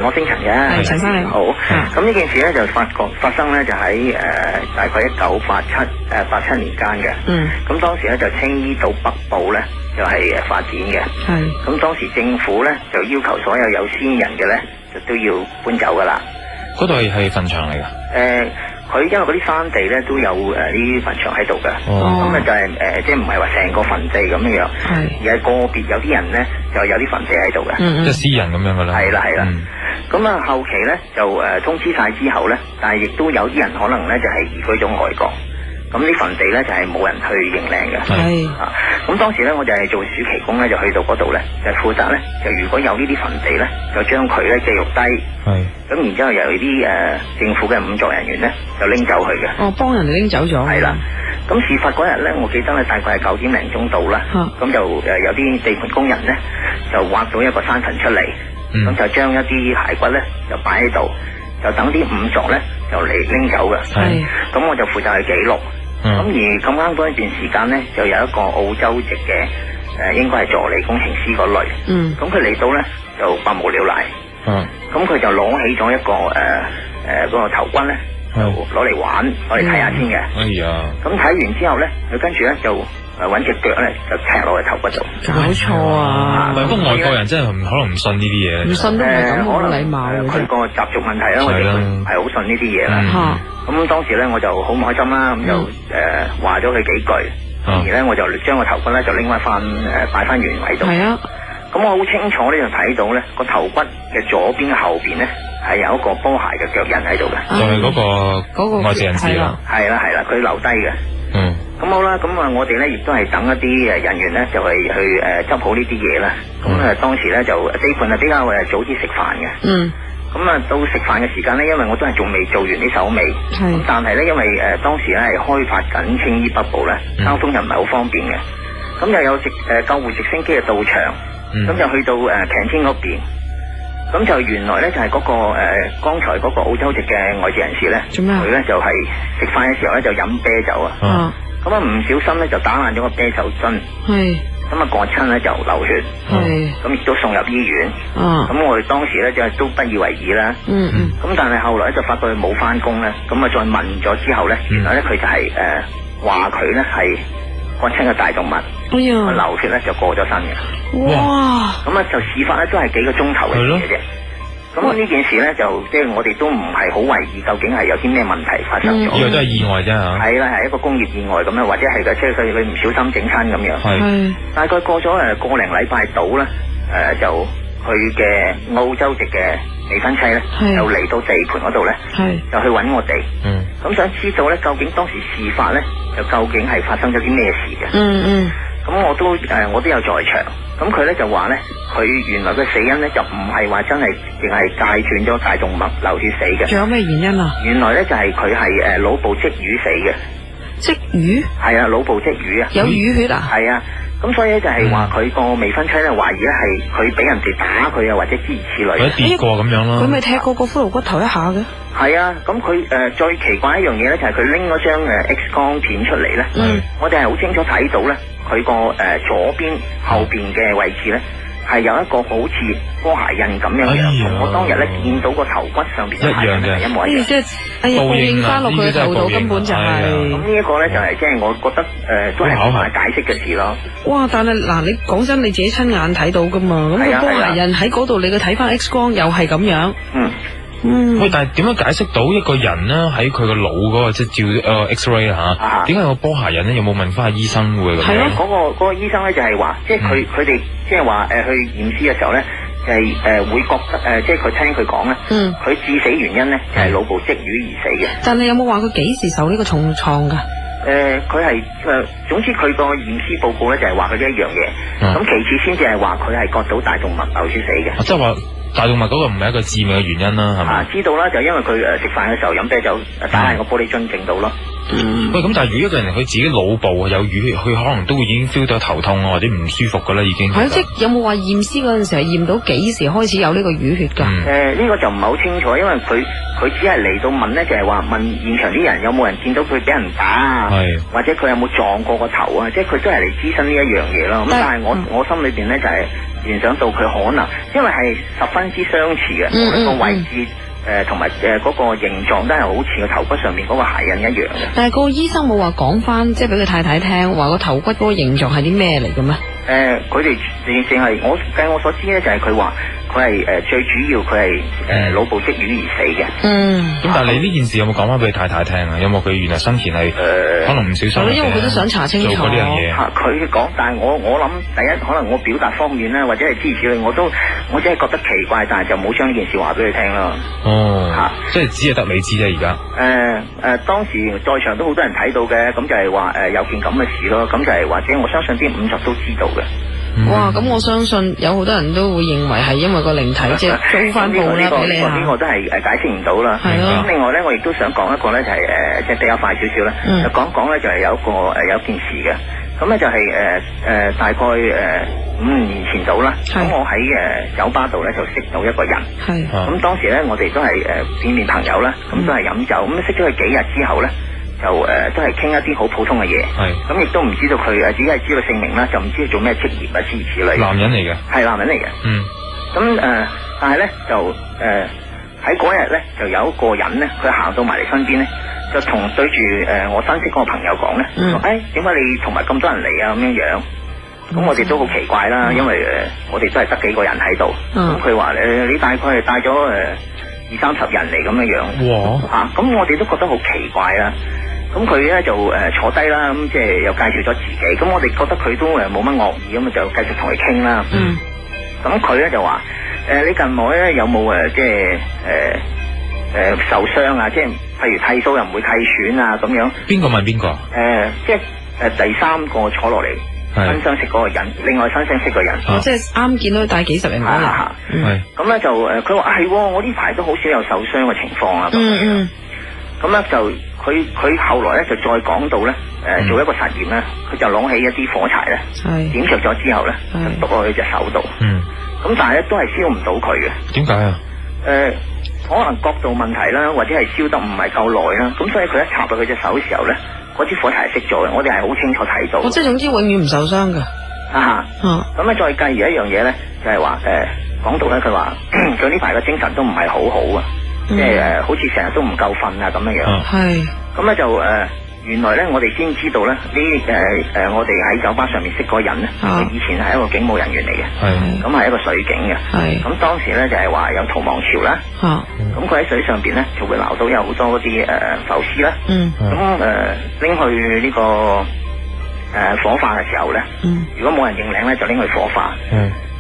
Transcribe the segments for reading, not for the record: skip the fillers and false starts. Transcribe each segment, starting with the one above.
我姓陳嘅，係陳生你好。咁呢件事咧就發生咧就喺大概1987年間嘅。咁當時咧就青衣島北部咧就係發展嘅。係。咁當時政府咧就要求所有有先人嘅咧就都要搬走噶啦。嗰度係墳場嚟㗎？佢因為嗰啲山地咧都有啲墳場喺度嘅，咁啊就係即係唔係話成個墳地咁樣，而係個別有啲人咧就有啲墳地喺度嘅，即係私人咁樣噶啦。係啦，咁啊後期咧就通知晒之後咧，但係亦都有啲人可能咧就係移居咗外國，咁啲墳地咧就係冇人去認領嘅。係咁當時咧我就係做暑期工咧，就去到嗰度咧就負責咧，就如果有呢啲墳地咧，就將佢咧記錄低。咁然之後由啲政府嘅仵作人員咧就拎走佢嘅。幫人哋拎走咗。係啦。咁事發嗰日咧，我記得咧大概係9點零鐘到啦。咁就有啲地盤工人咧就挖到一個山墳出嚟，咁就將一啲骸骨咧就擺喺度，就等啲仵作咧就嚟拎走嘅。咁我就負責去記錄。咁而咁啱嗰一段時間咧，就有一個澳洲籍嘅應該係助理工程師嗰類。咁佢嚟到咧就百無聊賴。咁佢就攞起咗一個嗰個頭骨咧，就攞嚟玩，攞嚟睇下先嘅。哎呀！咁睇完之後咧，佢跟住咧就揾隻腳咧就踢落去頭骨度。搞錯啊！不過外國人真係可能唔信呢啲嘢。唔信都唔係咁冇禮貌。佢個習俗問題啦，我哋唔係好信呢啲嘢啦。咁當時咧我就好唔開心啦，咁就話咗佢幾句，而咧我就將個頭骨咧就拎翻擺翻原位度。係啊。咁我好清楚咧就睇到咧個頭骨嘅左邊後邊咧係有一個波鞋嘅腳印喺度嘅，就係嗰個外籍人士啦。係啦，佢留低嘅。咁好啦，咁我哋咧亦都係等一啲人員咧就係去執好呢啲嘢啦。咁當時咧就地盤係比較早啲食飯嘅。咁到食飯嘅時間咧，因為我都係仲未做完啲手尾，咁但係咧因為當時咧係開發緊青衣北部咧，交通又唔係好方便嘅，咁又有救護直升機嘅到場。咁就去到canteen嗰邊，咁就原來咧就係嗰個剛才嗰個澳洲籍嘅外籍人士咧，佢咧就係食飯嘅時候咧就飲啤酒啊，咁啊唔小心咧就打爛咗個啤酒樽，咁啊割親咧就流血，咁亦都送入醫院，咁我哋當時咧就都不以為意啦，咁但係後來咧就發覺佢冇翻工咧，咁啊再問咗之後咧，原來咧佢就係話佢咧係割親嘅大動物，流血咧就過咗身嘅。哇！咁啊就事發咧都係幾個鐘頭嘅事嘅啫。咁呢件事咧就即係我哋都唔係好懷疑究竟係有啲咩問題發生咗。呢個都係意外啫嚇。係啦，係一個工業意外咁樣，或者係嘅，即係佢唔小心整親咁樣。係。大概過咗個零禮拜到咧，就佢嘅澳洲籍嘅未婚妻咧，就嚟到地盤嗰度咧，就去揾我哋。咁想知道咧，究竟當時事發咧，就究竟係發生咗啲咩事嘅？咁我都有在場，咁佢咧就話咧，佢原來嘅死因咧就唔係話真係淨係戒斷咗大動脈流血死嘅。仲有咩原因啊？原來咧就係佢係腦部積瘀死嘅。積瘀？係啊，腦部積瘀啊。有淤血啊？係啊，咁所以咧就係話佢個未婚妻咧懷疑咧係佢俾人哋打佢啊，或者諸如此類。佢跌過咁樣咯。佢咪踢過個骷髏骨頭一下嘅？係啊，咁佢最奇怪一樣嘢咧就係佢拎嗰張X 光片出嚟咧，我哋係好清楚睇到咧。佢個左邊後邊嘅位置咧，係有一個好似波鞋印咁樣嘅，同我當日咧見到個頭骨上邊一樣嘅，一模一樣。即係報應翻落佢頭度，根本就係。咁呢一個咧就係即係我覺得都係好難解釋嘅事咯。哇！但係嗱，你講真，你自己親眼睇到噶嘛？咁個波鞋印喺嗰度，你去睇翻 X 光又係咁樣。喂，但係點樣解釋到一個人咧喺佢個腦嗰個即係照X-ray 吓？點解有個波鞋印咧？有冇問翻下醫生會咁樣？係咯，嗰個醫生咧就係話，即係佢哋即係話去驗屍嘅時候咧，就係會覺得即係佢聽佢講咧，佢致死原因咧就係腦部積瘀而死嘅。但係有冇話佢幾時受呢個重創噶？佢係總之佢個驗屍報告咧就係話佢一樣嘢，咁其次先至係話佢係割到大動脈流血死嘅。即係話。大動脈嗰個唔係一個致命嘅原因啦，係嘛？知道啦，就因為佢食飯嘅時候飲啤酒打爛個玻璃樽整到咯。喂，咁但係如果一個人佢自己腦部有淤血，佢可能都會已經 feel 到頭痛或者唔舒服噶啦，已經。係即係有冇話驗屍嗰陣時係驗到幾時開始有呢個淤血㗎？呢個就唔係好清楚，因為佢只係嚟到問咧，就係話問現場啲人有冇人見到佢俾人打啊，或者佢有冇撞過個頭啊，即係佢都係嚟諮詢呢一樣嘢咯。咁但係我心裏邊咧就係聯想到佢可能，因為係十分之相似嘅個位置。同埋嗰個形狀都係好似個頭骨上面嗰個鞋印一樣嘅。但係個醫生冇話講翻，即係俾佢太太聽，話個頭骨嗰個形狀係啲咩嚟嘅咩？佢哋淨係據我所知咧，就係佢話佢係最主要佢係腦部積瘀而死嘅。咁但係你呢件事有冇講翻俾太太聽啊？有冇佢原來生前係可能唔小心？因為佢都想查清楚做過呢樣嘢。佢講，但係我諗第一可能我表達方面咧，或者係諸如此類，我只係覺得奇怪，但係就冇將呢件事話俾佢聽咯。即係只係得你知啫，而家。當時在場都好多人睇到嘅，咁就係話有件咁嘅事咯，咁就係或者我相信啲50都知道嘅。哇！咁我相信有好多人都會認為係因為個靈體即係租翻鋪啦俾你呢個都係解釋唔到啦。咁另外咧，我亦都想講一個咧，就係即係比較快少少啦。講咧就係有件事嘅。咁咧就係大概5年前到啦。咁我喺酒吧度咧就識到一個人。咁當時咧我哋都係見面朋友啦，咁都係飲酒。咁識咗佢幾日之後咧，就都係傾一啲好普通嘅嘢。咁亦都唔知道佢只係知道姓名啦，就唔知道做咩職業啊諸如此類。男人嚟嘅。係男人嚟嘅。咁但係咧就喺嗰日咧就有一個人咧，佢行到埋嚟身邊咧，就對住我新識嗰個朋友講咧，點解你同埋咁多人嚟啊咁樣樣？咁我哋都好奇怪啦，因為我哋都係得幾個人喺度。咁佢話你大概係帶咗20-30人嚟咁樣樣。咁我哋都覺得好奇怪啦。咁佢咧就坐低啦，咁即係又介紹咗自己。咁我哋覺得佢都冇乜惡意，咁就繼續同佢傾啦。咁佢咧就話你近來咧有冇即係受傷啊？即係譬如剃鬚又唔會剃損啊咁樣。邊個問邊個？即係第三個坐落嚟新相識嗰個人，另外新相識個人。即係啱見到帶幾十人嗰人。咁咧就佢話係，我呢排都好少有受傷嘅情況啊。咁咧就佢後來咧就再講到咧做一個實驗咧，佢就攞起一啲火柴咧，點着咗之後咧就篤落去隻手度。咁但係咧都係燒唔到佢嘅。點解啊？可能角度問題啦，或者係燒得唔係夠耐啦。咁所以佢一插落佢隻手嘅時候咧，嗰支火柴係熄咗嘅。我哋係好清楚睇到。即係總之永遠唔受傷㗎。咁咧再繼而一樣嘢咧，就係話講到咧，佢話佢呢排嘅精神都唔係好好啊。即係好似成日都唔夠瞓啊咁樣樣。咁咧就原來咧我哋先知道咧我哋喺酒吧上面識嗰個人咧，以前係一個警務人員嚟嘅。咁係一個水警嘅。咁當時咧就係話有逃亡潮啦。咁佢喺水上邊咧就會撈到有好多嗰啲浮屍啦。咁拎去呢個火化嘅時候咧，如果冇人認領咧就拎去火化。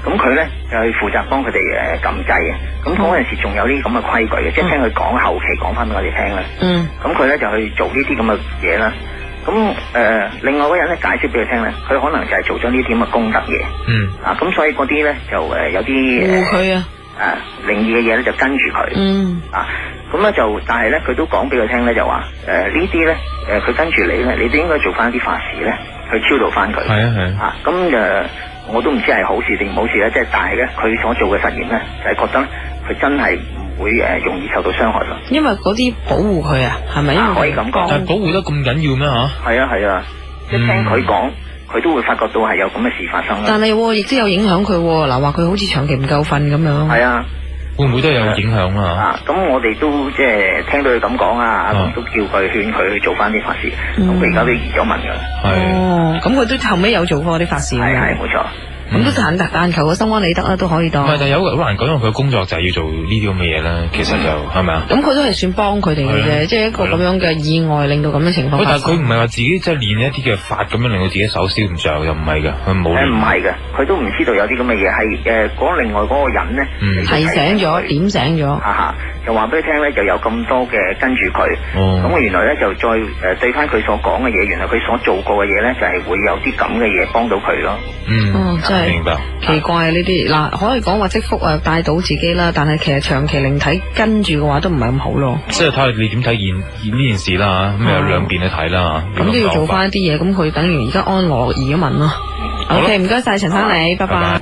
咁佢咧就去負責幫佢哋撳掣嘅。咁嗰陣時仲有啲咁嘅規矩嘅，即係聽佢講後期講翻俾我哋聽啦。咁佢咧就去做呢啲咁嘅嘢啦。咁另外嗰人咧解釋俾佢聽咧，佢可能就係做咗呢啲咁嘅功德嘢。咁所以嗰啲咧就有啲護佢靈異嘅嘢咧就跟住佢。咁咧就但係咧佢都講俾佢聽咧，就話呢啲咧佢跟住你咧，你都應該做翻啲法事咧去超度翻佢。咁我都唔知係好事定唔好事咧，即係但係咧佢所做嘅實驗咧就係覺得佢真係唔會容易受到傷害咯。因為嗰啲保護佢啊，係咪？可以咁講。但係保護得咁緊要咩吓？係啊，即係聽佢講，佢都會發覺到係有咁嘅事發生啦。但係亦都有影響佢，嗱話佢好似長期唔夠瞓咁樣。係啊。會唔會都有影響啊？咁我哋都即係聽到佢咁講啊，咁都叫佢勸佢去做翻啲法事。咁佢而家都移咗民噶。咁佢都後尾有做過啲法事。係冇錯。咁都但求個心安理得啦，都可以當。唔係，但係有好難講，因為佢工作就係要做呢啲咁嘅嘢啦。其實就係咪啊？咁佢都係算幫佢哋嘅啫，即係一個咁樣嘅意外令到咁嘅情況發生。但係佢唔係話自己即係練一啲嘅法咁樣令到自己手燒唔着，又唔係嘅，佢冇練。唔係嘅，佢都唔知道有啲咁嘅嘢，係講另外嗰個人咧提醒咗，點醒咗。就話俾佢聽咧，就有咁多嘅跟住佢。咁我原來咧就再對翻佢所講嘅嘢，原來佢所做過嘅嘢咧，就係會有啲咁嘅嘢幫到佢咯。真係明白。奇怪呢啲嗱，可以講話積福啊帶到自己啦，但係其實長期靈體跟住嘅話都唔係咁好咯。即係睇下你點睇現呢件事啦，咁有兩邊去睇啦。咁都要做翻一啲嘢，咁佢等於而家安樂而家問咯。OK， 唔該晒陳生你，拜拜。